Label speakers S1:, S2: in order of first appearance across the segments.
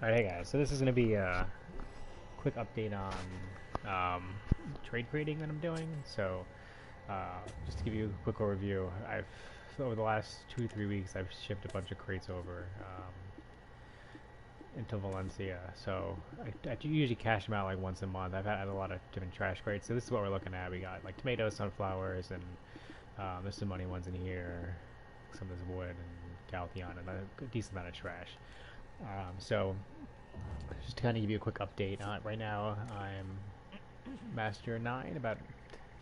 S1: Alright, hey guys, so this is going to be a quick update on trade creating that I'm doing. Just to give you a quick overview, over the last 2 to 3 weeks, I've shipped a bunch of crates over into Valencia. I usually cash them out like once a month. I've had a lot of different trash crates, so this is what we're looking at. We got like tomatoes, sunflowers, and there's some money ones in here, some of this wood and Caltheon, and a decent amount of trash. So just to kind of give you a quick update, right now I'm Master 9, about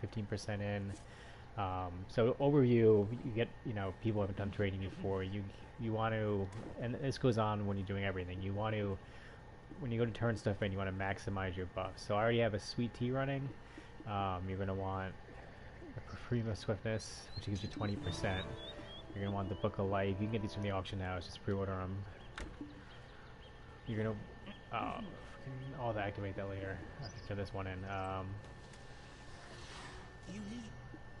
S1: 15% in. So overview, you get, people haven't done trading before. You want to, and this goes on when you're doing everything. You want to, when you go to turn stuff in, you want to maximize your buffs. So I already have a sweet tea running. You're going to want a Prima Swiftness, which gives you 20%. You're going to want the Book of Life. You can get these from the auction house. Just pre-order them. You're going to I'll activate that later. I can turn this one in.
S2: You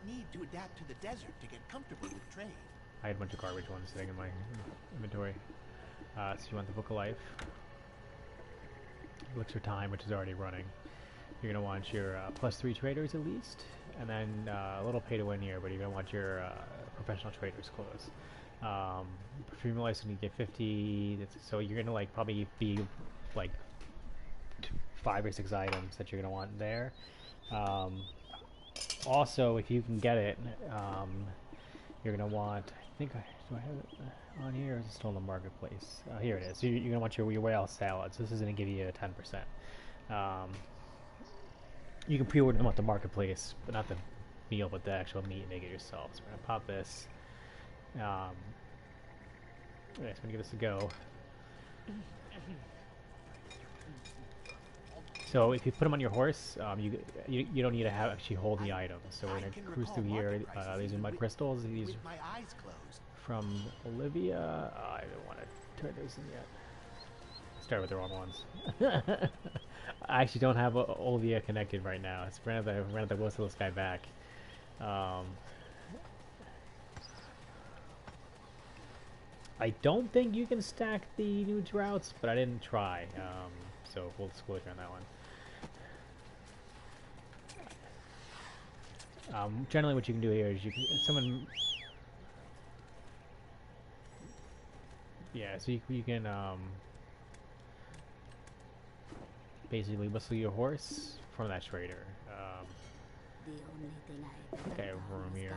S2: need to adapt to the desert to get comfortable with trade.
S1: I had a bunch of garbage ones sitting in my inventory. So you want the Book of Life, Elixir Time, which is already running. You're going to want your +3 traders at least, and then a little pay to win here, but you're going to want your professional traders close. Premium license, you get 50. So you're going to like probably be like 5 or 6 items that you're going to want there. Also, if you can get it, you're going to want, do I have it on here, or is it still in the marketplace? Here it is. So you're going to want your whale salads. This is going to give you a 10%. You can pre-order them at the marketplace, but not the meal, but the actual meat, and make it yourself. So we're going to pop this. Okay, so I'm going to give this a go. So if you put them on your horse, you don't need to actually hold the items. So we're going to cruise through here. These are mud crystals. These
S2: my eyes closed.
S1: from Olivia. I don't want to turn those in yet. Start with the wrong ones. I actually don't have Olivia connected right now. It's ran the this guy back. I don't think you can stack the new droughts, but I didn't try. So full disclosure on that one. Generally, what you can do here is so you can basically whistle your horse from that trader. Okay, room here.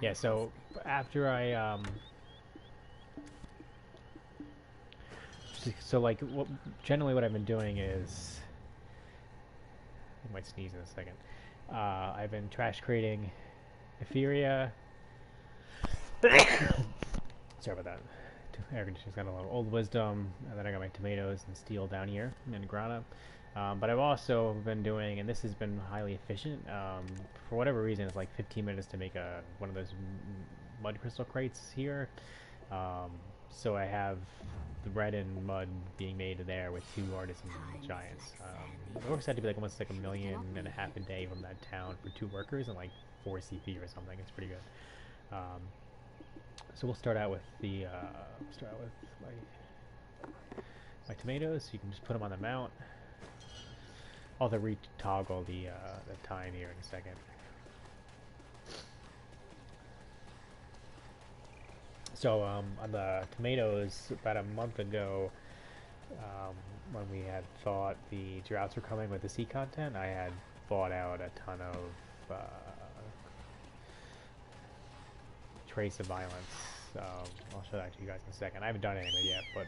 S1: Yeah, so after I so like generally what I've been doing is, I might sneeze in a second. I've been trash creating Etheria. Sorry about that. Air conditioning's got a lot of old wisdom, and then I got my tomatoes and steel down here in Grana. But I've also been doing, and this has been highly efficient. For whatever reason, it's like 15 minutes to make one of those mud crystal crates here. So I have the red and mud being made there with 2 artisan giants. It works out to be like almost like 1.5 million a day from that town for 2 workers and like 4 CP or something. It's pretty good. So we'll start out with my tomatoes. So you can just put them on the mount. I'll have to re-toggle the time here in a second. So on the tomatoes, about a month ago, when we had thought the droughts were coming with the sea content, I had bought out a ton of Trace of Violence. I'll show that to you guys in a second. I haven't done anything yet, but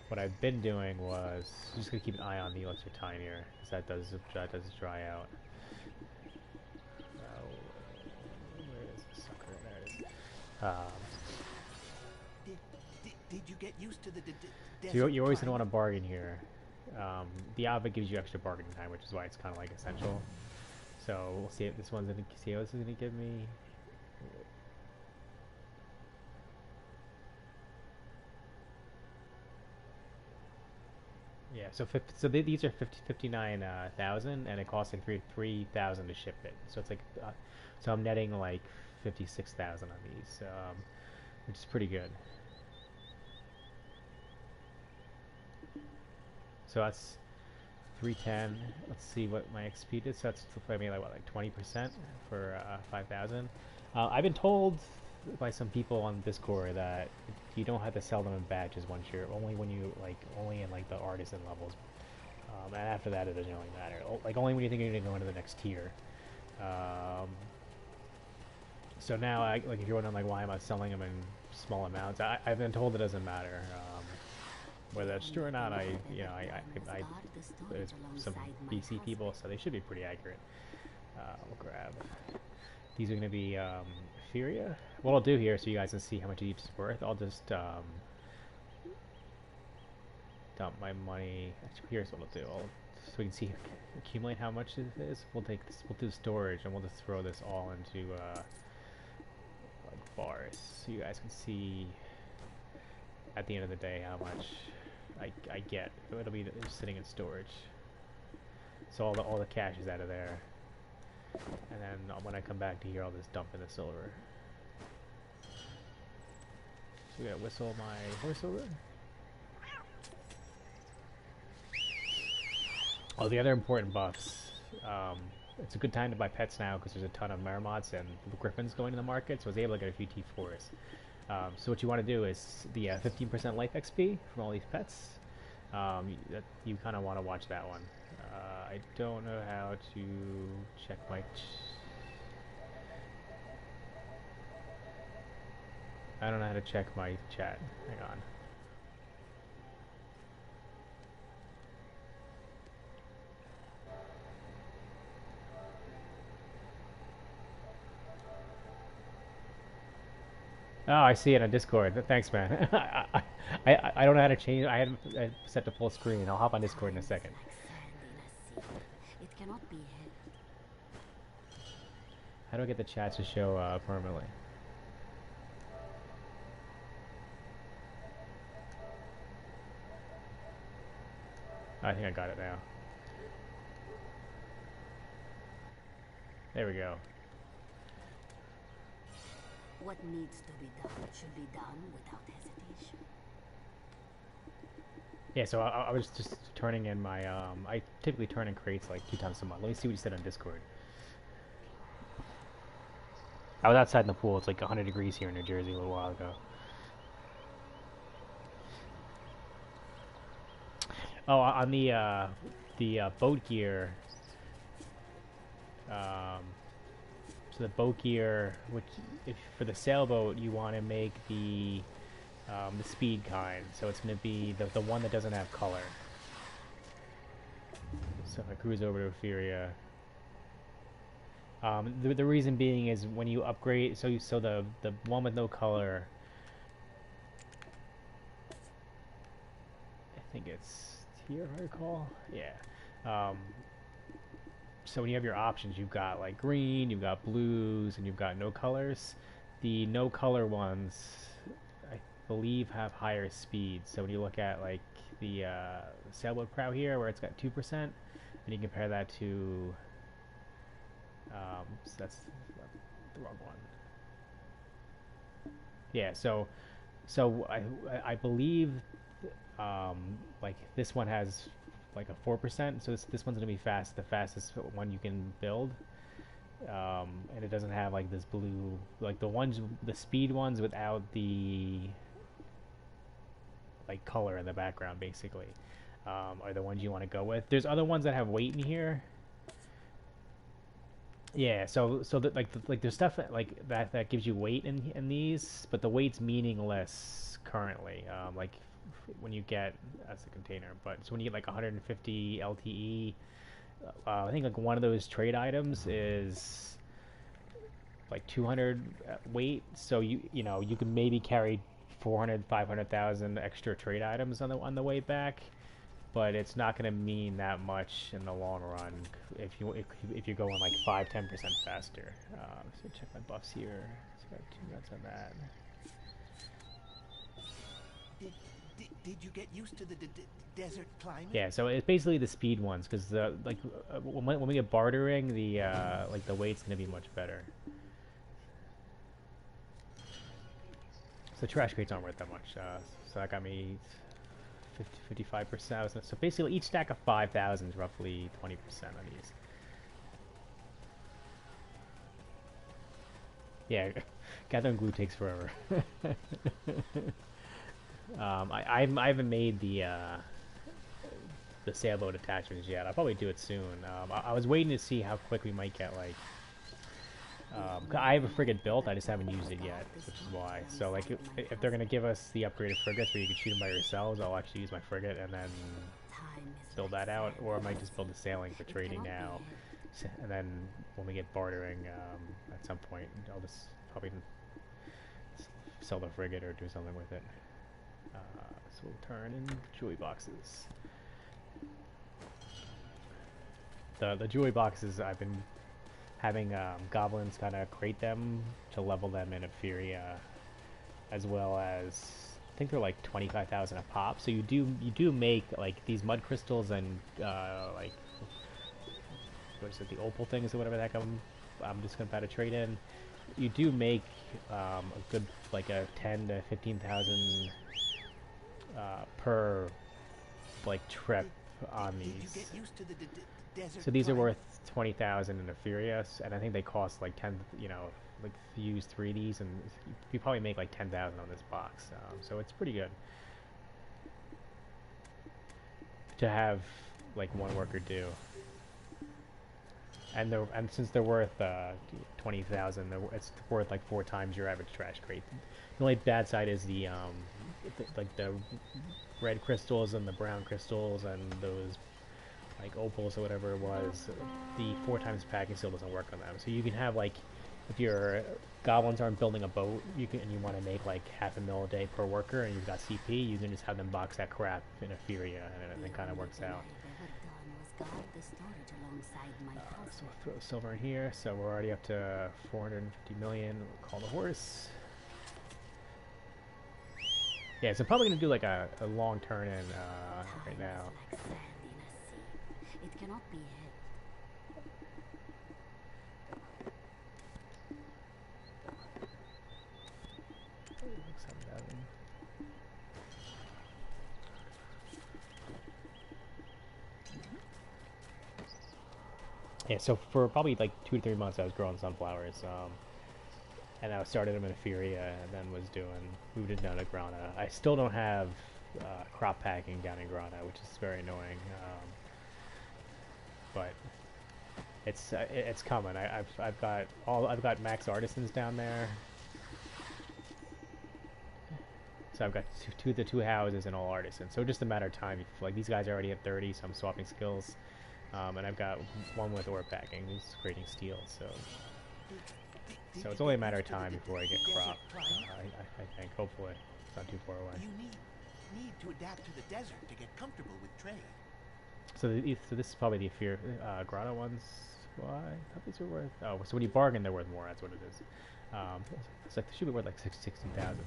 S1: what I've been doing was just gonna keep an eye on the elixir time here, because that does dry out. Where is the sucker? There it is.
S2: Did you get used to the
S1: So you're always gonna want to bargain here. The outfit gives you extra bargaining time, which is why it's kind of like essential. So we'll see if this one's gonna see how this is gonna give me. Yeah, so these are 59,000, and it costs like 3,000 to ship it. So it's like, so I'm netting like 56,000 on these, which is pretty good. So that's 310. Let's see what my XP did. So that's I mean like what, like 20% for 5,000. I've been told by some people on Discord that you don't have to sell them in batches once you're only when you like only in like the artisan levels. And after that, it doesn't really matter. Like only when you think you're gonna go into the next tier. So now, like if you're wondering like why am I selling them in small amounts, I've been told it doesn't matter. Whether that's true or not, there's some BC people, so they should be pretty accurate. We'll grab. These are going to be Furia. What I'll do here, so you guys can see how much each is worth, I'll just dump my money. Actually, here's what I'll do. So we can see accumulate how much it is. We'll take this. We'll do storage, and we'll just throw this all into like bars, so you guys can see at the end of the day how much I get. It'll be sitting in storage. So all the cash is out of there, and then when I come back to here, I'll just dump in the silver. So we gotta whistle my horse over. Oh, the other important buffs. It's a good time to buy pets now because there's a ton of Marmots and Griffins going to the market, so I was able to get a few T4s. So what you want to do is the 15% life XP from all these pets. You kind of want to watch that one. I don't know how to check my... I don't know how to check my chat. Hang on. Oh, I see it on Discord. Thanks, man. I don't know how to change. I had it set to full screen. I'll hop on Discord in a second.
S3: It cannot be hid.
S1: How do I get the chat to show permanently? I think I got it now. There we go.
S3: What needs to be done should be done without hesitation.
S1: Yeah, so I was just turning in my, I typically turn in crates like 2 times a month. Let me see what you said on Discord. I was outside in the pool. It's like 100 degrees here in New Jersey a little while ago. Oh, on the boat gear, so the boat gear, which if for the sailboat you want to make the speed kind, so it's going to be the one that doesn't have color. So if I cruise over to Etheria, the reason being is when you upgrade, so the one with no color, I think it's here if I recall, yeah. So when you have your options, you've got like green, you've got blues, and you've got no colors. The no color ones, I believe, have higher speed. So when you look at like the sailboat prow here, where it's got 2%, and you compare that to, so that's the wrong one. Yeah, so I believe like this one has like a 4%, so this one's gonna be the fastest one you can build, and it doesn't have like this blue, like the speed ones without the like color in the background basically, are the ones you want to go with. There's other ones that have weight in here. Yeah, so like there's stuff that gives you weight in these, but the weight's meaningless currently. Like when you get, that's the container, but so when you get like 150 LTE, I think like one of those trade items is like 200 weight, so you know you can maybe carry 400 500,000 extra trade items on the way back, but it's not going to mean that much in the long run if you're going like 5-10% faster. So check my buffs here. It's got 2 nuts on that.
S2: Did you get used to the desert climate?
S1: Yeah, so it's basically the speed ones, because when we get bartering, the like the weight's gonna be much better. So trash crates aren't worth that much. So that got me 55%. So basically, each stack of 5,000 is roughly 20% on these. Yeah, gathering glue takes forever. I haven't made the sailboat attachments yet. I'll probably do it soon. I was waiting to see how quick we might get like. 'Cause I have a frigate built, I just haven't used it yet, which is why. So like, if they're gonna give us the upgraded frigates where you can shoot them by yourselves, I'll actually use my frigate and then build that out, or I might just build the sailing for trading now, and then when we get bartering at some point, I'll just probably sell the frigate or do something with it. So we'll turn in jewelry boxes. The jewelry boxes I've been having goblins kind of crate them to level them in Euphoria, as well as I think they're like 25,000 a pop. So you do make like these mud crystals and like what is it, the opal things or whatever the heck I'm just gonna about to trade in. You do make a good like a 10 to 15,000 per like trip on
S2: Did you
S1: these.
S2: get used to the desert
S1: So these are
S2: climate?
S1: worth 20,000 in Euphoria, and I think they cost like 10. You know, like if you use 3 of these, and you probably make like 10,000 on this box. So it's pretty good to have like one worker do. And since they're worth 20,000, it's worth like 4 times your average trash crate. The only bad side is like the red crystals and the brown crystals and those like opals or whatever it was. The 4 times packing still doesn't work on them. So you can have like, if your goblins aren't building a boat, and you want to make like $500,000 a day per worker, and you've got CP, you can just have them box that crap in Euphoria, and it kind of works out. So we'll throw silver in here. So we're already up to 450 million. We'll call the horse. Yeah, so I'm probably gonna do like a long turn in right now.
S3: It cannot be hid.
S1: Yeah, so for probably like 2 to 3 months I was growing sunflowers, and I started them in Euphoria, and then was moved it down to Grana. I still don't have crop packing down in Grana, which is very annoying, but it's coming. I've got max artisans down there, so I've got the two houses and all artisans. So just a matter of time. Like these guys are already at 30, so I'm swapping skills. And I've got one with ore packing, who's creating steel, so it's only a matter of time before I get crop. I think, hopefully, it's not too far away.
S2: You need to adapt to the desert to get comfortable with trade.
S1: So this is probably the Fear Grotto ones. Why? I thought these were worth. Oh, so when you bargain, they're worth more. That's what it is. It's like they should be worth like 60,000.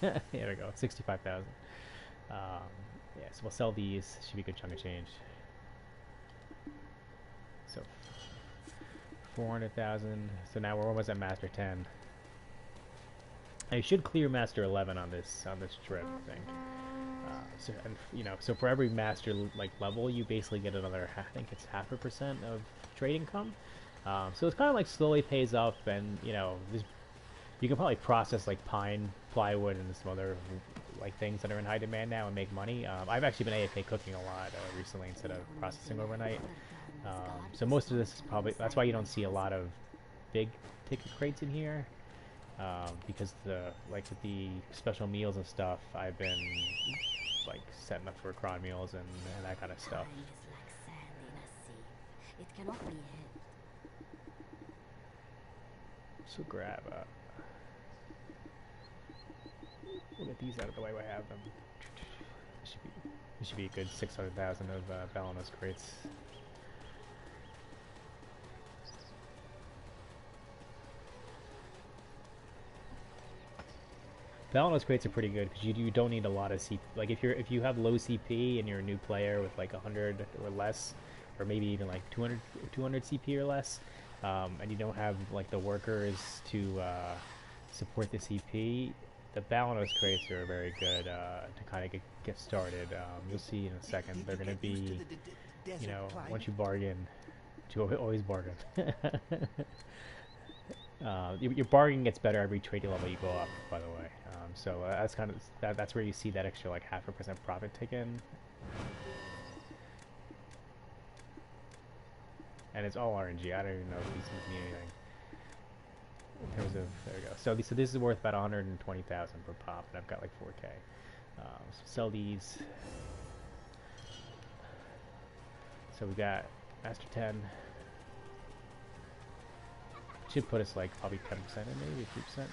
S1: There we go, 65,000. Yeah, so we'll sell these. Should be a good chunk of change. So 400,000. So now we're almost at Master 10. I should clear Master 11 on this trip, I think. So, and so for every Master like level, you basically get another. I think it's 0.5% of trade income. So it's kind of like slowly pays up, and you can probably process like pine, plywood, and some other like things that are in high demand now and make money. I've actually been AFK cooking a lot recently instead of processing overnight. So most of this is probably, that's why you don't see a lot of big ticket crates in here, because with the special meals and stuff, I've been like setting up for cron meals and that kind of stuff.
S3: Time is like sand in a sea. It cannot be hid.
S1: So grab we'll get these out of the way while I have them. This should be a good 600,000 of Balanos crates. Balanos crates are pretty good because you don't need a lot of CP. Like if you have low CP and you're a new player with like 100 or less, or maybe even like 200 CP or less, and you don't have like the workers to support the CP, the Balanos crates are very good to kind of get started. You'll see in a second. They're going to be, you know, once you bargain, you always bargain. Your bargain gets better every trading level you go up, by the way. So that's kind of that's where you see that extra like 0.5% profit taken. And it's all RNG. I don't even know if these things mean anything. In terms of, there we go. So this is worth about 120,000 per pop, and I've got like 4K. So sell these. So we got Master 10. Should put us like probably 10% in, maybe 3%. Yeah.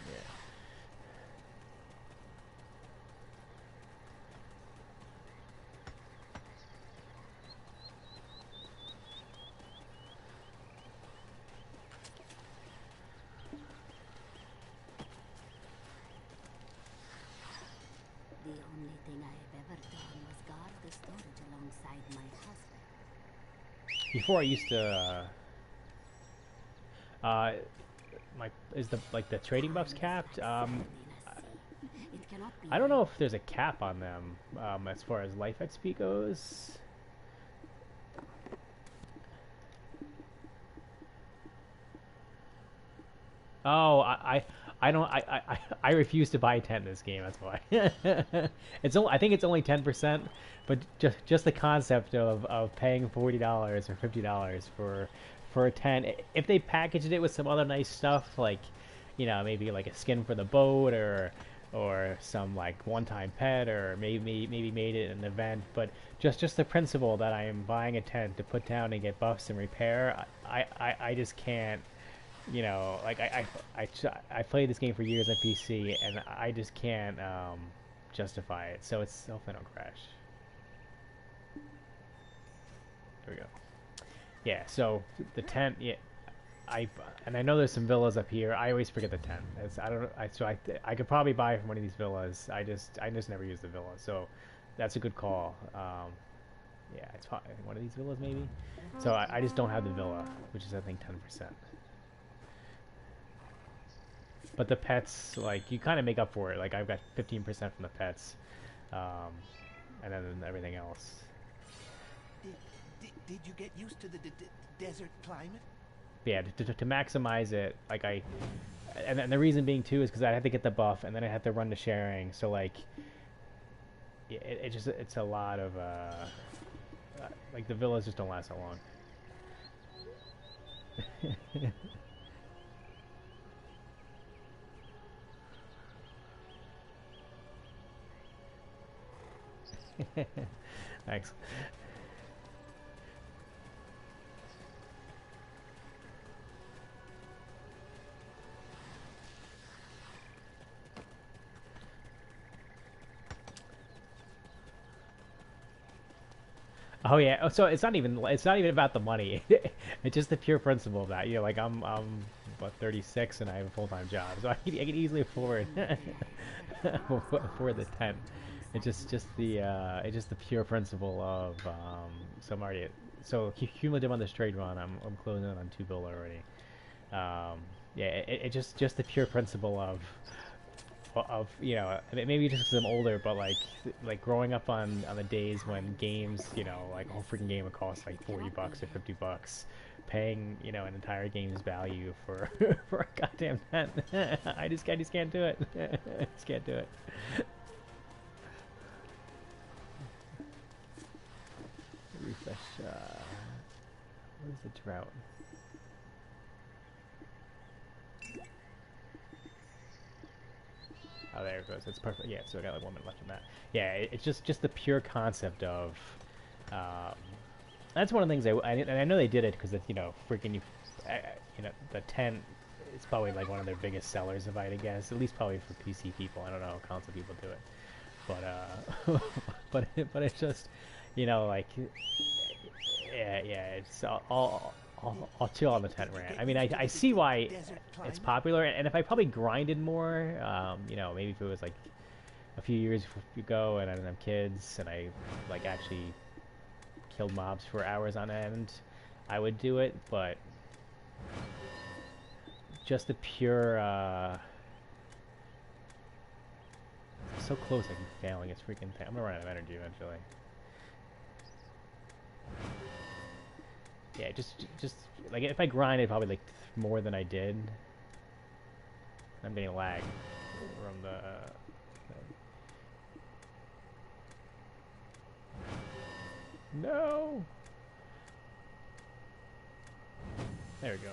S3: The only thing I have ever done was guard the storage alongside my husband.
S1: Before I used to, my is the the trading buffs capped?
S3: It cannot be
S1: I don't know if there's a cap on them as far as life XP goes. Oh, I refuse to buy 10 this game. That's why. It's only, I think it's only 10%, but just the concept of paying $40 or $50 for a 10. If they packaged it with some other nice stuff, like, you know, maybe like a skin for the boat or some like one-time pet, or maybe made it an event, but just the principle that I am buying a tent to put down and get buffs and repair, I just can't. You know, like I played this game for years on PC, and I just can't justify it. So it's hopefully don't crash. There we go. Yeah. So the tent, yeah. I know there's some villas up here. I always forget the tent. I don't. I could probably buy from one of these villas. I just never use the villa. So that's a good call. Yeah, it's probably one of these villas maybe. So I just don't have the villa, which is I think 10%. But the pets, like, you kind of make up for it. Like, I've got 15% from the pets, and then everything else.
S2: Did you get used to the desert climate?
S1: But yeah, to maximize it, like and the reason being too is because I had to get the buff, and then I had to run the sharing. So like, it's a lot of like the villas just don't last so long. Thanks. Oh yeah. Oh, so it's not even about the money. It's just the pure principle of that. You know, like I'm what 36 and I have a full-time job, so I can easily afford afford the tent. It's just the pure principle of so I'm already so cumulative on this trade run. I'm closing in on 2 bill already. Yeah, it just the pure principle of you know, maybe just because I'm older, but like growing up on the days when games, you know, like a whole freaking game would cost like $40 or $50, paying, you know, an entire game's value for for a goddamn tent. I just can't do it. I just can't do it. Refresh. What is the drought? Oh, there it goes. It's perfect. Yeah, so I got like 1 minute left on that. Yeah, it's just the pure concept of. That's one of the things and I know they did it because you know, freaking you know, the tent is probably like one of their biggest sellers, if I had to guess. At least probably for PC people. I don't know how console people do it, but but it's just, you know, like yeah, it's I'll chill on the tent rant. I mean, I see why it's popular, and if I probably grinded more, you know, maybe if it was like a few years ago and I didn't have kids and I like actually killed mobs for hours on end, I would do it. But just the pure so close, I keep failing. It's freaking thing. I'm gonna run out of energy eventually. Yeah, just like if I grinded probably like more than I did. I'm getting lag from the. No. There we go.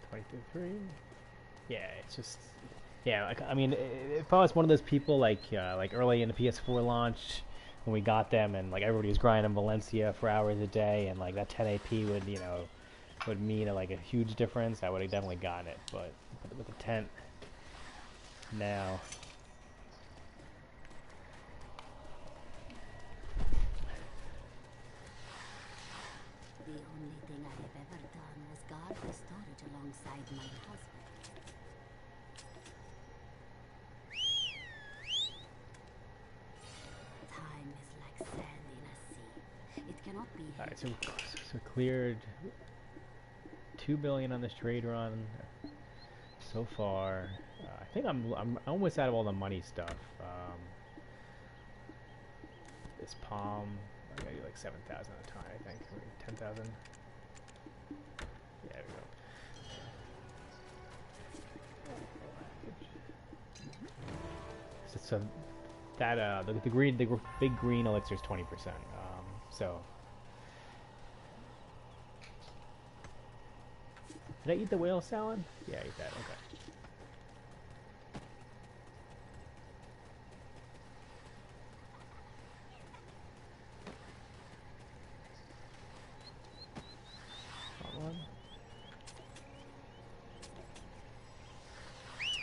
S1: 23. Yeah, it's just. Yeah, like I mean, if I was one of those people like early in the PS4 launch when we got them and like everybody was grinding Valencia for hours a day and like that 10 AP would mean like a huge difference, I would have definitely gotten it. But with the tent now.
S3: The only thing I have ever done was guard the storage alongside my husband. Time is like sand in a sea. It cannot be held.
S1: Alright, so cleared 2 billion on this trade run so far. I think I'm almost out of all the money stuff. This palm, I gotta do like 7,000 at a time, I think, or 10,000. Yeah, there we go. So that the big green elixir is 20%. So did I eat the whale salad? Yeah, I ate that. Okay.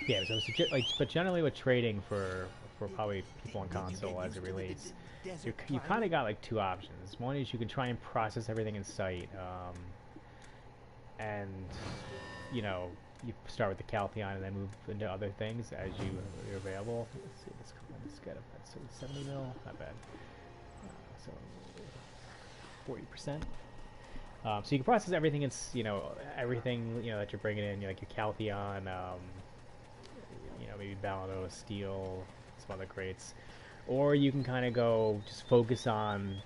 S1: Yeah, so it's like, but generally with trading for probably people on console as it relates, you kind of got like two options. One is you can try and process everything in sight, and you know you start with the Caltheon and then move into other things as you're available. Let's see, let's get up. So 70 mil, not bad. So 40%. So you can process everything. It's everything that you're bringing in. Like your Caltheon. Maybe Balado, Steel, some other crates. Or you can kind of go just focus on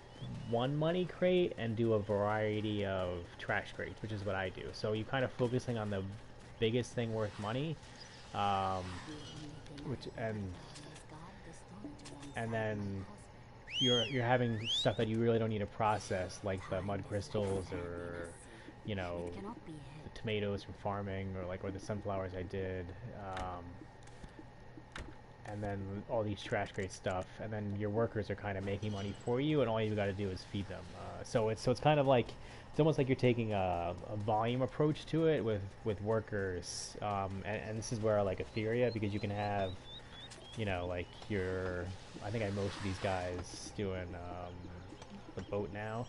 S1: one money crate and do a variety of trash crates, which is what I do. So you're kind of focusing on the biggest thing worth money, and then you're having stuff that you really don't need to process, like the mud crystals or the tomatoes from farming or the sunflowers I did. And then all these trash crate stuff, and then your workers are kind of making money for you, and all you got to do is feed them. So it's kind of like it's almost like you're taking a volume approach to it with workers, and this is where I like Etheria, because you can have like I think most of these guys doing the boat now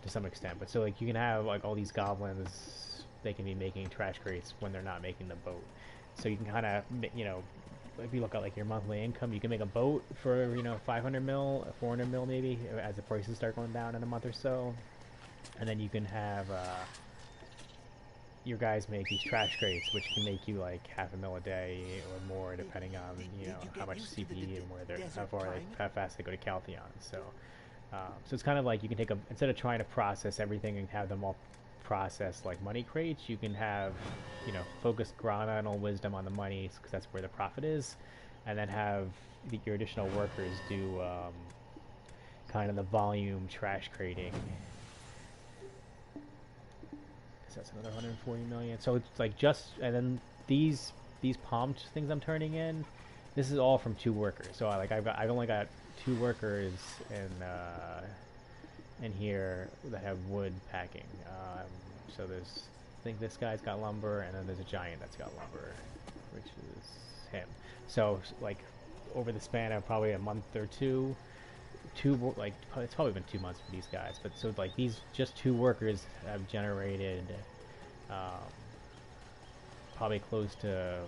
S1: to some extent, but so like you can have like all these goblins, they can be making trash crates when they're not making the boat, so you can kind of if you look at like your monthly income, you can make a boat for 500 mil, 400 mil maybe, as the prices start going down in a month or so, and then you can have your guys make these trash crates, which can make you like half a mil a day or more, depending on how much CP and how fast they go to Caltheon. So it's kind of like you can take instead of trying to process everything and have them all process like money crates, you can have focus Granal wisdom on the money, because that's where the profit is, and then have your additional workers do kind of the volume trash crating. So that's another 140 million. So it's like and then these palm things I'm turning in, this is all from 2 workers. So I've only got 2 workers in here that have wood packing. So I think this guy's got lumber, and then there's a giant that's got lumber, which is him. So like over the span of probably a month or two, it's probably been 2 months for these guys. But so like these just 2 workers have generated probably close to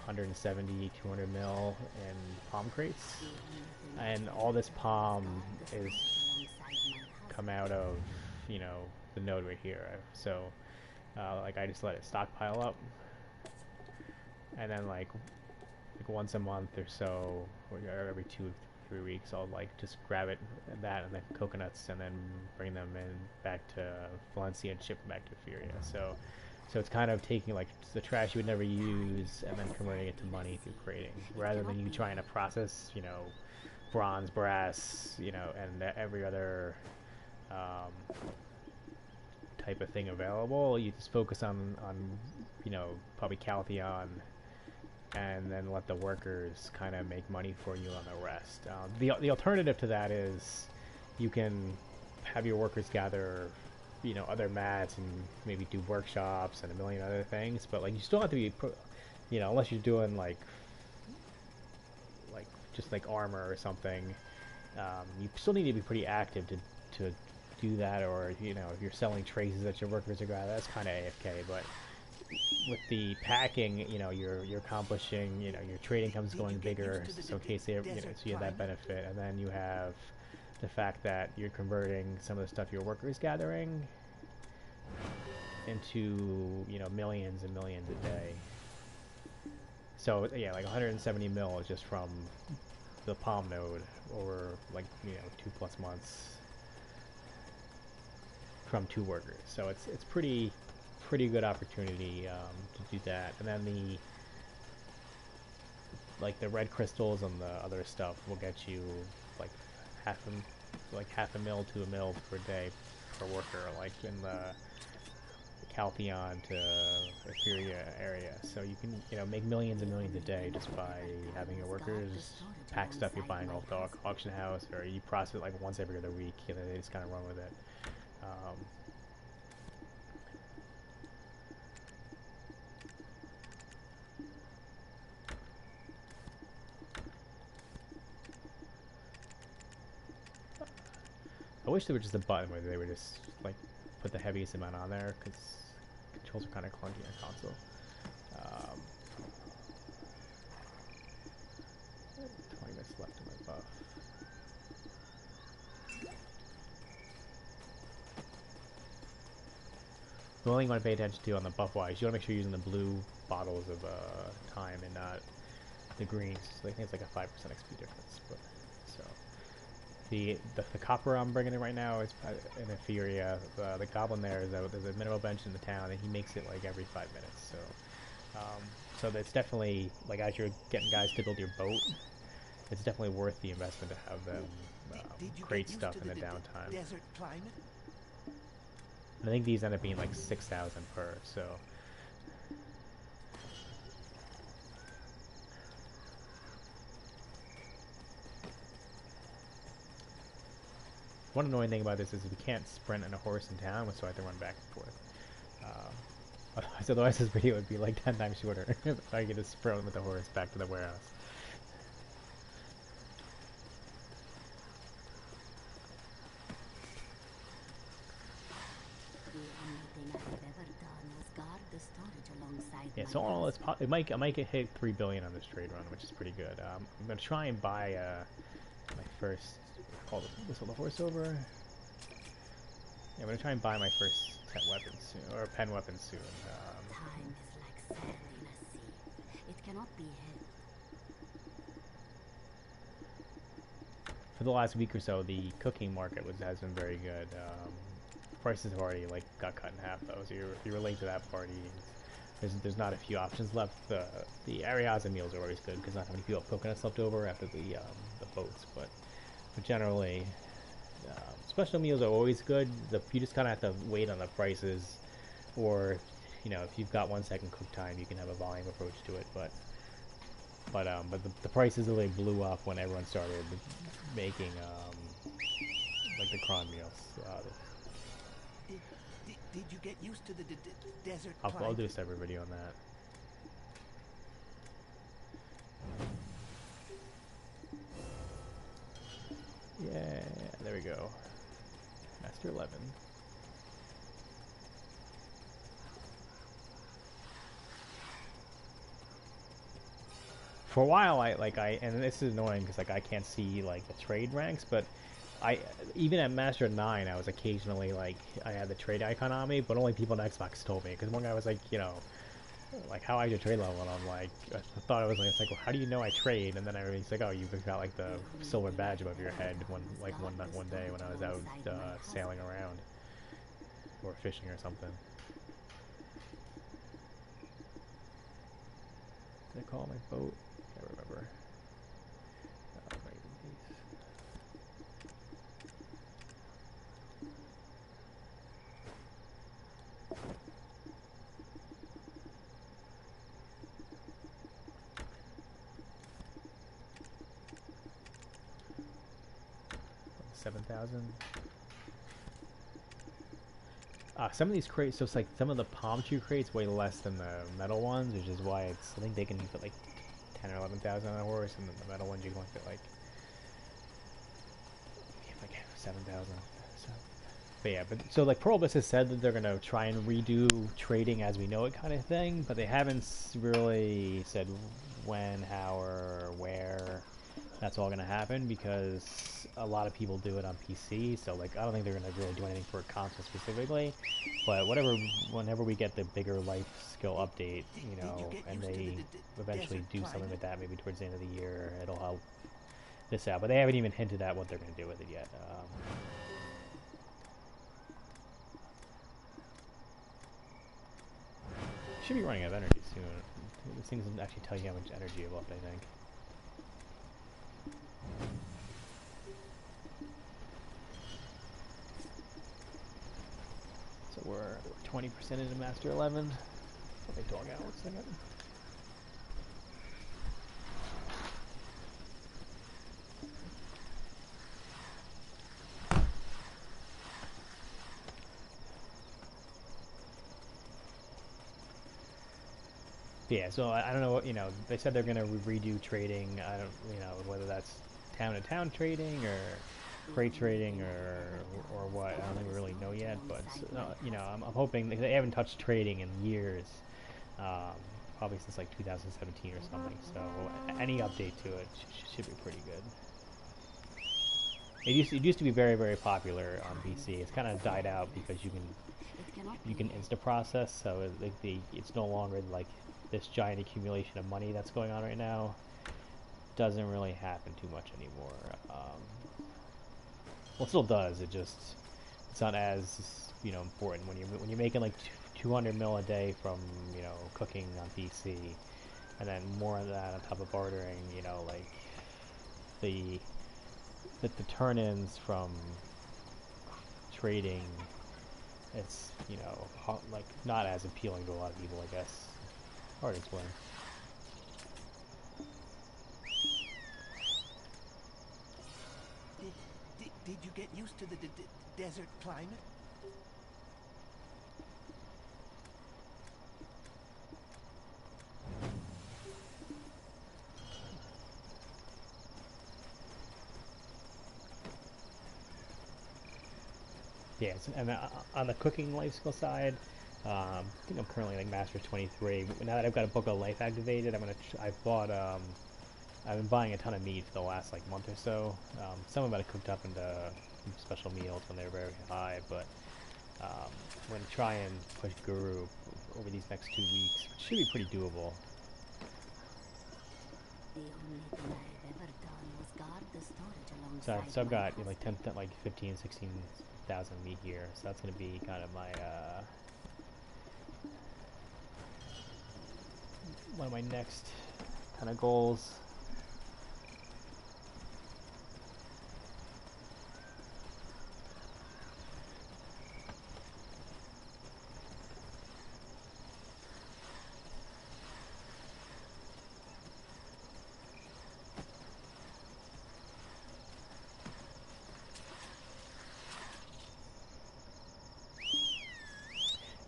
S1: 170, 200 mil in palm crates, and all this palm is come out of the node right here. So like I just let it stockpile up and then like once a month or so, or every 2 3 weeks, I'll like just grab that and the coconuts and then bring them in back to Valencia and ship them back to Furia. So it's kind of taking like the trash you would never use and then converting it to money through trading, rather than you trying to process, bronze, brass, and every other um, type of thing available. You just focus on probably Caltheon, and then let the workers kind of make money for you on the rest. The alternative to that is you can have your workers gather, other mats and maybe do workshops and a million other things, but like you still have to be, unless you're doing like just like armor or something, you still need to be pretty active to do that, or if you're selling traces that your workers are gathering, that's kind of AFK. But with the packing, you're accomplishing, your trading income's going bigger, so in case they, so you have that benefit, and then you have the fact that you're converting some of the stuff your workers gathering into, millions and millions a day. So yeah, like 170 mil is just from the palm node over like 2+ months from 2 workers. So it's pretty good opportunity to do that. And then the red crystals and the other stuff will get you like half a mil to a mil per day per worker, like in the Caltheon to Etheria area. So you can make millions and millions a day just by having your workers pack stuff you're buying off the auction house, or you process it like once every other week. They just kind of run with it. I wish there was just a button where they would just like put the heaviest amount on there, because controls are kind of clunky on console. 20 minutes left in my buff. The only thing you want to pay attention to on the buff wise, you want to make sure you're using the blue bottles of time and not the greens. So I think it's like a 5% XP difference. But so the copper I'm bringing in right now is in Etheria. The goblin there's a mineral bench in the town, and he makes it like every 5 minutes. So that's definitely, like, as you're getting guys to build your boat, it's definitely worth the investment to have them create stuff in the downtime.
S2: Desert climate?
S1: I think these end up being like 6,000 per, so. One annoying thing about this is we can't sprint on a horse in town, so I have to run back and forth. Otherwise this video would be like 10 times shorter if I could just sprint with the horse back to the warehouse. Yeah, so all I might get hit 3 billion on this trade run, which is pretty good. I'm gonna try and buy my first, whistle the horse over. Yeah, I'm gonna try and buy my first pet weapon soon, or pen weapon soon.
S3: Time is like sand in a sea. It cannot be hid.
S1: For the last week or so, the cooking market has been very good. Prices have already like got cut in half though, so you're late to that party. There's not a few options left. The Ariaza meals are always good because not many people have coconuts left over after the boats, but generally special meals are always good. You just kind of have to wait on the prices, or if you've got 1 second cook time, you can have a volume approach to it. But the prices really blew up when everyone started making like the cron meals.
S2: Did you get used to the desert
S1: I'll
S2: climate?
S1: do a separate video on that. Yeah, there we go. Master 11. For a while, and this is annoying because I can't see like the trade ranks, but even at Master 9, I was occasionally I had the trade icon on me, but only people on Xbox told me, because one guy was like, like how I your trade level, and I'm like, I thought it was like, it's like, well, how do you know I trade? And then everybody's like, oh, you've got like the silver badge above your head one day when I was out sailing around or fishing or something. Did I call my boat? Can't remember. Right in case. 7,000. Some of these crates, so it's like some of the palm tree crates weigh less than the metal ones, which is why it's, I think they can fit like 10 or 11,000 on a horse, and then the metal ones you can only fit like 7,000. So, but yeah, so like Pearlbus has said that they're gonna try and redo trading as we know it kind of thing, but they haven't really said when, how, or where that's all gonna happen, because a lot of people do it on PC. So like I don't think they're gonna really do anything for a console specifically, but whenever we get the bigger life skill update, you know, and they eventually do something with that, maybe towards the end of the year, it'll help this out. But they haven't even hinted at what they're gonna do with it yet. Should be running out of energy soon. This thing doesn't actually tell you how much energy you have left, I think. So we're 20% into Master 11. Let me dog out 1 second. Yeah, so I don't know what, you know, they said they're going to redo trading. I don't, you know, whether that's town-to-town trading or crate trading or what. I don't think we really know yet, but, you know, I'm hoping, they haven't touched trading in years, probably since like 2017 or something, so any update to it should be pretty good. It used to be very, very popular on PC. It's kind of died out because you can insta process, so it's no longer like this giant accumulation of money that's going on right now. Doesn't really happen too much anymore. Well, it still does. It's not as, you know, important when you're making like 200 mil a day from, you know, cooking on PC, and then more of that on top of bartering. You know, like the turn-ins from trading, it's, you know, like not as appealing to a lot of people, I guess. Hard to explain.
S2: Did you get used to the desert climate?
S1: Yeah, and on the cooking life skill side, I think I'm currently like Master 23. Now that I've got a Book of Life activated, I've been buying a ton of meat for the last like month or so. Some of it I cooked up into special meals when they were very high, but I'm going to try and push Guru over these next 2 weeks, which should be pretty doable.
S3: The only thing I've ever done was guard the storage alongside
S1: So I've got
S3: my
S1: like 10, like 15, 16,000 meat here, so that's going to be kind of my one of my next kind of goals.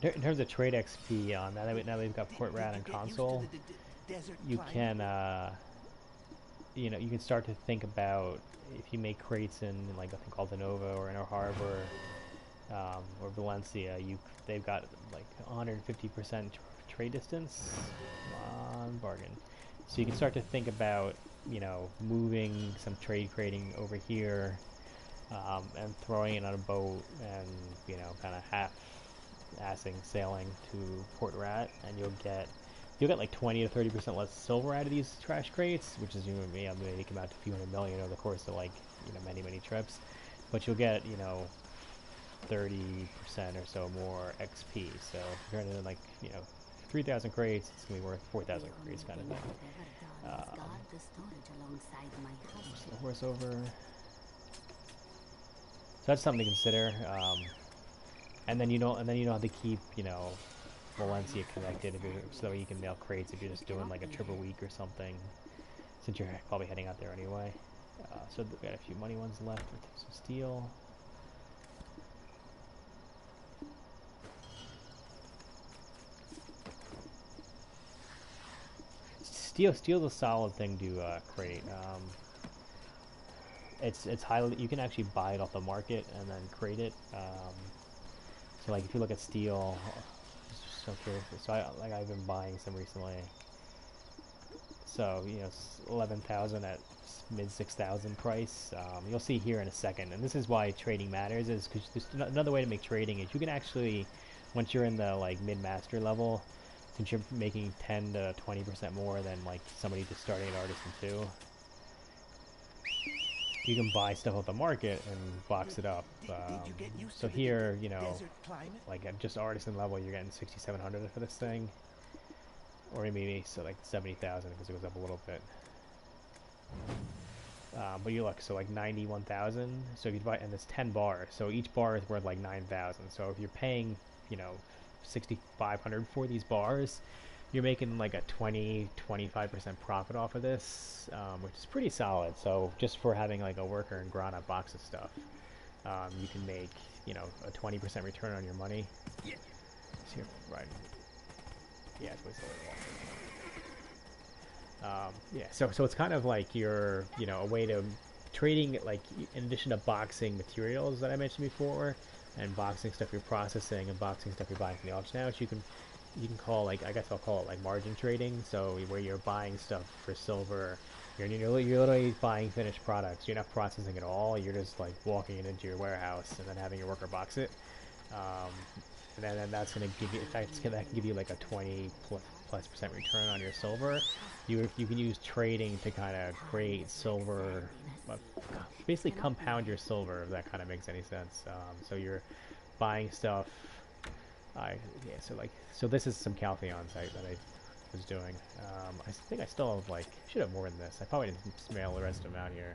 S1: In terms of trade XP, now that we've got Port Rat and console, you can you know, you can start to think about, if you make crates in like I think Altanova or Inner Harbor or Valencia, they've got like 150% trade distance on bargain. So you can start to think about, you know, moving some trade crating over here and throwing it on a boat and, you know, kind of half-assing sailing to Port Rat, and you'll get you'll get like 20 to 30% less silver out of these trash crates, which is, you know, maybe come out to a few hundred million over the course of like, you know, many trips. But you'll get, you know, 30% or so more XP. So if you're in like, you know, 3,000 crates, it's gonna be worth 4,000 crates kind of thing.
S3: Guard the storage alongside my
S1: Just
S3: husband.
S1: the horse over. So that's something to consider. And then you don't have to keep, you know, Valencia connected if you're, so that you can mail crates if you're just doing like a trip a week or something. Since you're probably heading out there anyway. So we got a few money ones left with some steel. Steel's a solid thing to crate. It's highly, you can actually buy it off the market and then crate it. So like if you look at steel, just so curious. So I've been buying some recently. So you know, 11,000 at mid 6,000 price. You'll see here in a second, and this is why trading matters. Is because another way to make trading is you can actually, once you're in the like mid master level, since you're making 10 to 20% more than like somebody just starting at Artisan 2, you can buy stuff off the market and box it up.
S2: Did you get used
S1: So
S2: to the
S1: here, you know,
S2: desert climate?
S1: like at just Artisan level, you're getting 6,700 for this thing, or maybe so like 70,000 because it goes up a little bit. But you look, so like 91,000. So if you buy, and there's 10 bars, so each bar is worth like 9,000. So if you're paying, you know, 6,500 for these bars, you're making like a 20-25% profit off of this, which is pretty solid. So just for having like a worker and Grana box of stuff, you can make, you know, a 20% return on your money.
S2: Yeah.
S1: So you're right. Yeah, it's what yeah, so it's kind of like your, you know, a way to trading, like in addition to boxing materials that I mentioned before, and boxing stuff you're processing and boxing stuff you're buying from the auction house, you can call, like, I guess I'll call it like margin trading. So where you're buying stuff for silver, you're literally buying finished products. You're not processing at all. You're just like walking it into your warehouse and then having your worker box it. Um, and then that's going to give you, that can give you like a 20+% return on your silver. You can use trading to kind of create silver, basically compound your silver, if that kind of makes any sense. So you're buying stuff. Yeah, so this is some Caltheons that I was doing. I think I still have, like, should have more than this. I probably didn't mail the rest of them out here.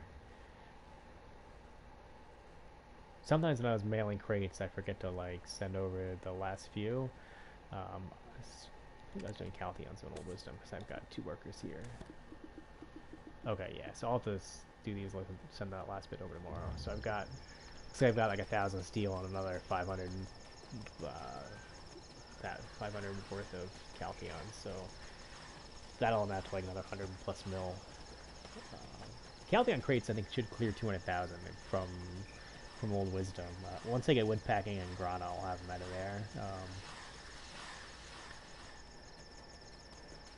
S1: Sometimes when I was mailing crates, I forget to like send over the last few. I think I was doing Caltheons on Old Wisdom because I've got 2 workers here. Okay, yeah, so I'll have to do these, like, send that last bit over tomorrow. So I've got, say I've got like 1,000 steel and another 500, that 500 worth of Caltheons. So that'll amount to like another 100+ mil. Caltheon crates I think should clear 200,000 from Old Wisdom. Once I get wood packing and Grana, I'll have them out of there.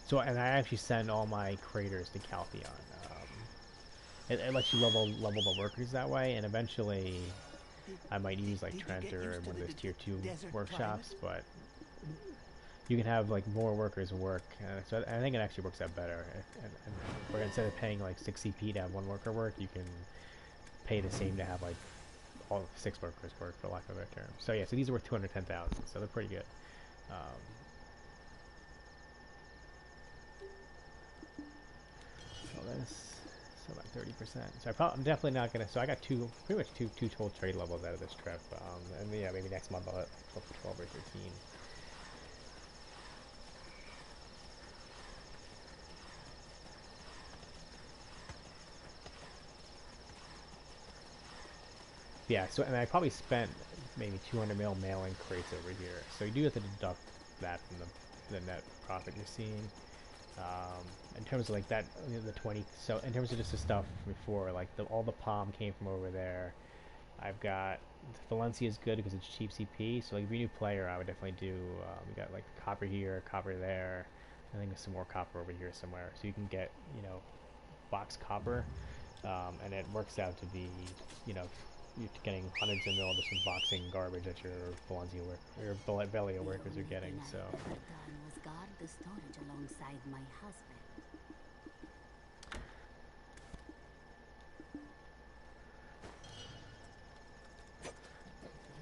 S1: So, and I actually send all my craters to Caltheon. It lets you level the workers that way, and eventually I might use like Trent or one of those tier 2 workshops, but you can have like more workers work. So I think it actually works out better. And where instead of paying like 6 CP to have 1 worker work, you can pay the same to have like all 6 workers work, for lack of a better term. So yeah, so these are worth 210,000, so they're pretty good. So this, so about 30%. So I'm definitely not gonna. So I got pretty much two total trade levels out of this trip. And yeah, maybe next month I'll flip to 12 or 13. Yeah, so, and I probably spent maybe 200 mil mailing crates over here. So you do have to deduct that from the net profit you're seeing. In terms of like that, you know, the 20. So in terms of just the stuff before, like all the palm came from over there. I've got Valencia is good because it's cheap CP. So like if you're a new player, I would definitely do. We got like copper here, copper there. I think there's some more copper over here somewhere. So you can get, you know, box copper, and it works out to be, you know, you're getting hundreds of mil just from boxing garbage that your Valencia work, or your Velia workers are getting. So
S3: guard the storage alongside my husband.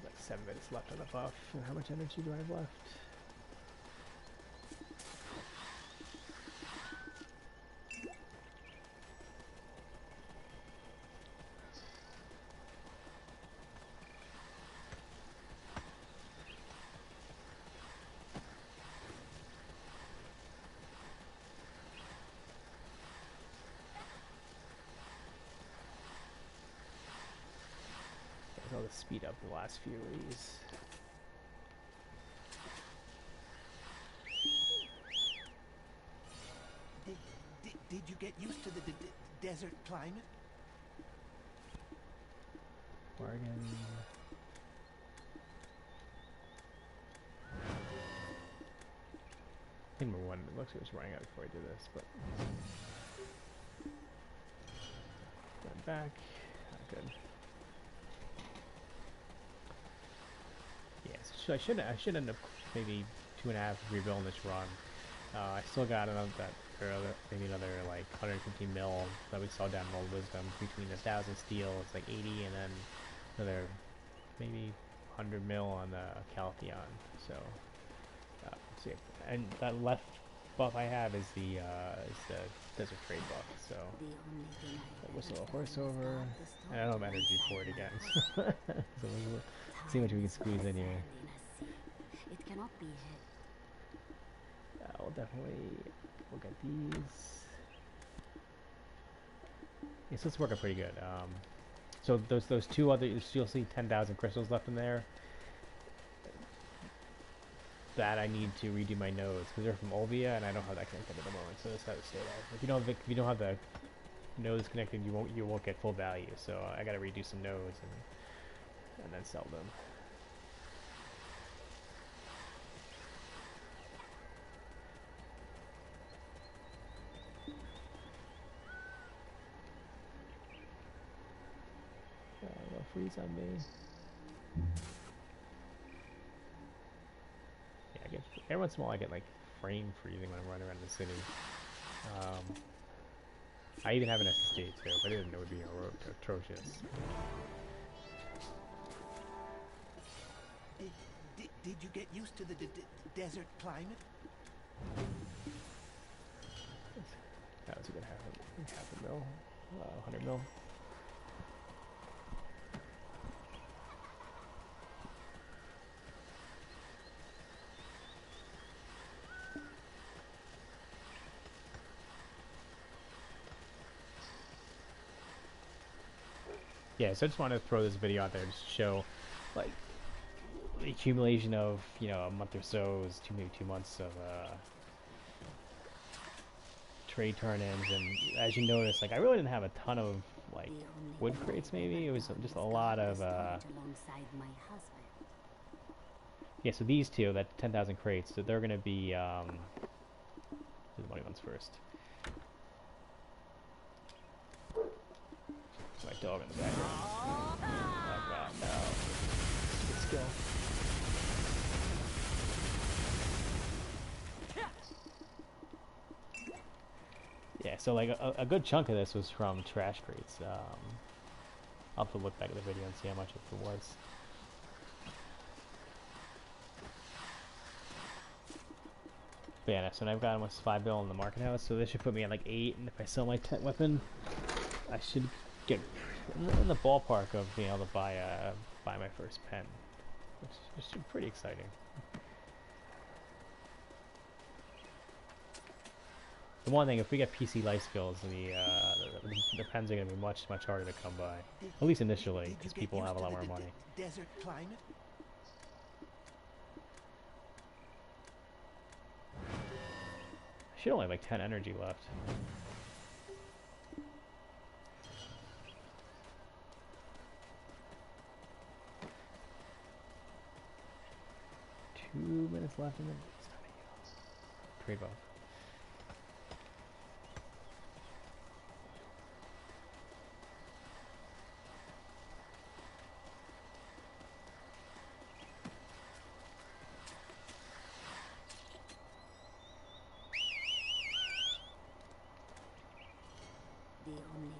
S1: Like 7 minutes left on the buff. And how much energy do I have left? I'll just speed up the last few of these.
S2: Did you get used to the desert climate?
S1: Bargain. I think number one, it looks like it was running out before I did this, but run back. Not good. Yes, I should end up maybe 2.5 rebuilding this run. I still got another maybe another like 150 mil that we saw down in Old Wisdom between 1,000 steel. It's like 80, and then another maybe 100 mil on the Caltheon. So let's see. And that left buff I have is the desert trade buff. So whistle a horse over, and I don't have energy for it again. So we'll see what we can squeeze in here.
S3: It cannot be hid.
S1: We'll definitely look at these. Yeah, so it's working pretty good. So those two other, you'll see 10,000 crystals left in there. That I need to redo my nodes because they're from Olvia and I don't have that connected at the moment. So that's how to stay there. If you don't have the nodes connected, you won't get full value. So I got to redo some nodes and then sell them. No freeze on me. Yeah, I get every once in a while I get like frame freezing when I'm running around the city. I even have an SSD too, but I didn't know it would be atrocious.
S2: Did you get used to the desert climate?
S1: That was a good half a mil, 100 mil. Yeah, so I just wanted to throw this video out there just to show, like, the accumulation of, you know, a month or so is maybe 2 months of trade turn-ins, and as you notice, like, I really didn't have a ton of like wood crates. Maybe it was just a lot of yeah. So these two, that 10,000 crates, so they're gonna be do the money ones first. My dog in the background. Oh god, no. Good skill. Yeah, so like a good chunk of this was from trash crates. I'll have to look back at the video and see how much it was. But yeah, so I've got almost 5 bill in the market house, so this should put me at like 8, and if I sell my tent weapon, I should get in the ballpark of being able to buy my first pen, which is pretty exciting. The one thing, if we get PC life skills, the pens are going to be much harder to come by, at least initially, because people have a lot more money.
S2: Desert climate.
S1: I should only have like 10 energy left. Two minutes left in the trade buff.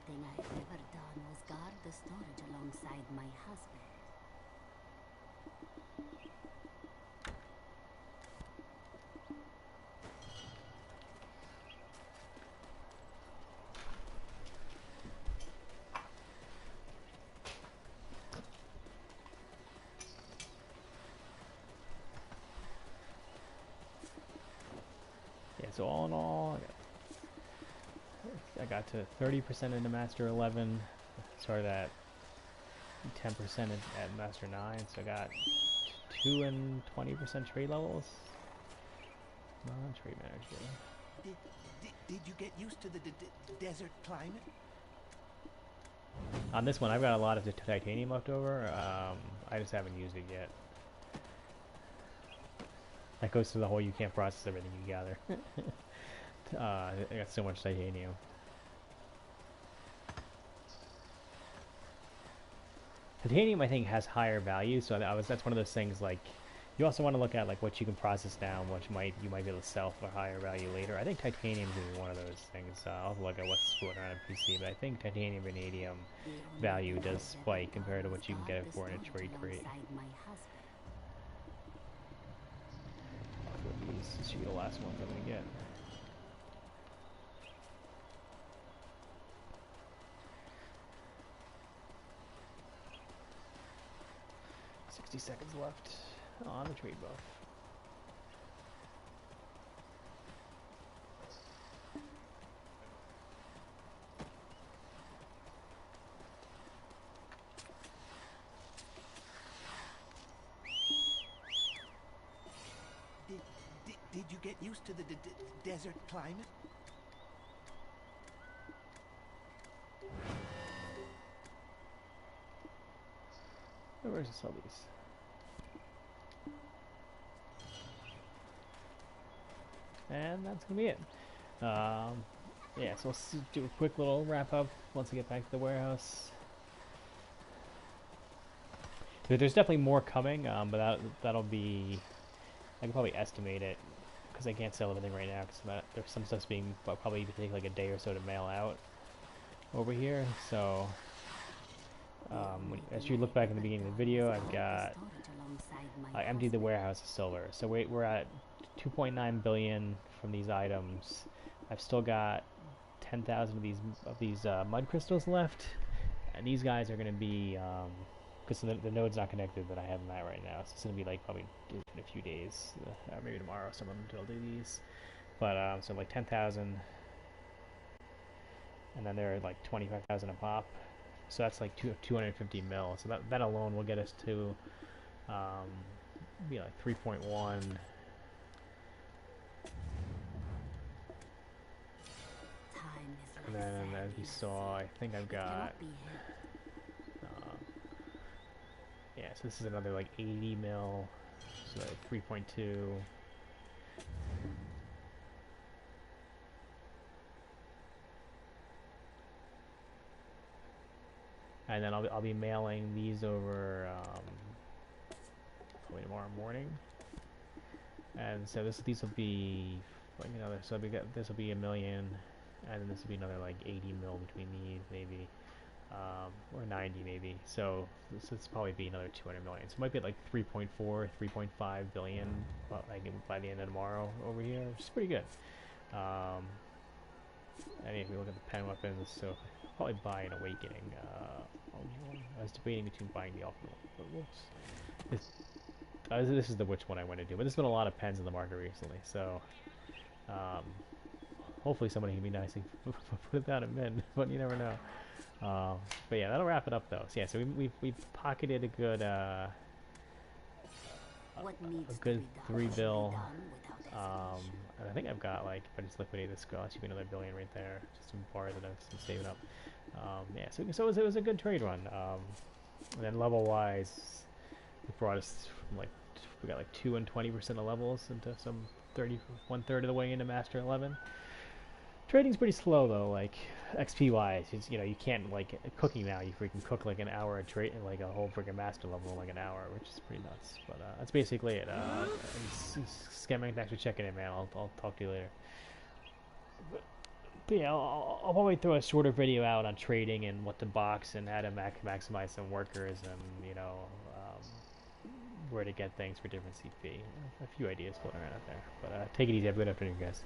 S3: thing I've ever done was guard the storage alongside my husband.
S1: Yeah, so all in all, I got to 30% into Master 11. Started at 10% at Master 9, so I got 2 and 20% trade levels. Non-trade manager.
S2: Did you get used to the desert climate?
S1: On this one, I've got a lot of the titanium left over. I just haven't used it yet. That goes to the whole you can't process everything you gather. I got so much titanium. Titanium, I think, has higher value, so that's one of those things. Like, you also want to look at like what you can process down, which you might be able to sell for higher value later. I think titanium is gonna be one of those things. I'll have to look at what's floating around a PC, but I think titanium vanadium value does spike compared to what you can get it for in a trade crate. These should be the last ones I'm gonna get. Seconds left on the trade buff.
S2: Did you get used to the desert climate?
S1: Where's the subbies? And that's gonna be it. Yeah, so let's do a quick little wrap up once we get back to the warehouse. There's definitely more coming, but that'll be, I can probably estimate it because I can't sell everything right now because there's some stuff's being probably take like a day or so to mail out over here. So as you look back in the beginning of the video, I emptied the warehouse of silver. So we're at 2.9 billion from these items. I've still got 10,000 of these mud crystals left, and these guys are going to be because the node's not connected that I have them at right now. So it's going to be like probably in a few days, maybe tomorrow. Some of them I'll do these, but so like 10,000, and then they're like 25,000 a pop. So that's like 250 mil. So that alone will get us to be like 3.1. And then as you saw, I think I've got yeah, so this is another like 80 mil, so 3.2. And then I'll be mailing these over probably tomorrow morning. And so these will be like another. So this will be 1 million, and then this will be another like 80 mil between these maybe, or 90 maybe. So this will probably be another 200 million. So it might be like 3.4, 3.5 billion by the end of tomorrow over here, which is pretty good. And if you look at the pen weapons, so I'll probably buy an Awakening. I was debating between buying the Ultimate one, but this is the which one I want to do. But there's been a lot of pens in the market recently, so hopefully somebody can be nice and put it down at mid, but you never know. But yeah, that'll wrap it up though. So yeah, so we've pocketed a good 3 bill. And I think I've got like, if I just liquidate this, I'll should be another billion right there. Just some bars that I've been saving up. Yeah, so it was a good trade run. And then level wise, it brought us from like, we got like 2 and 20% of levels into some 1/3 of the way into Master 11. Trading's pretty slow though, like XP wise. You know, you can't like cooking now. You freaking cook like an hour a trade, like a whole freaking master level in like an hour, which is pretty nuts. But that's basically it. Scamming, thanks for checking in, man. I'll talk to you later. But yeah, I'll probably throw a shorter video out on trading and what to box and how to maximize some workers and where to get things for different CP. A few ideas floating around out there. But take it easy. Have a good afternoon, guys.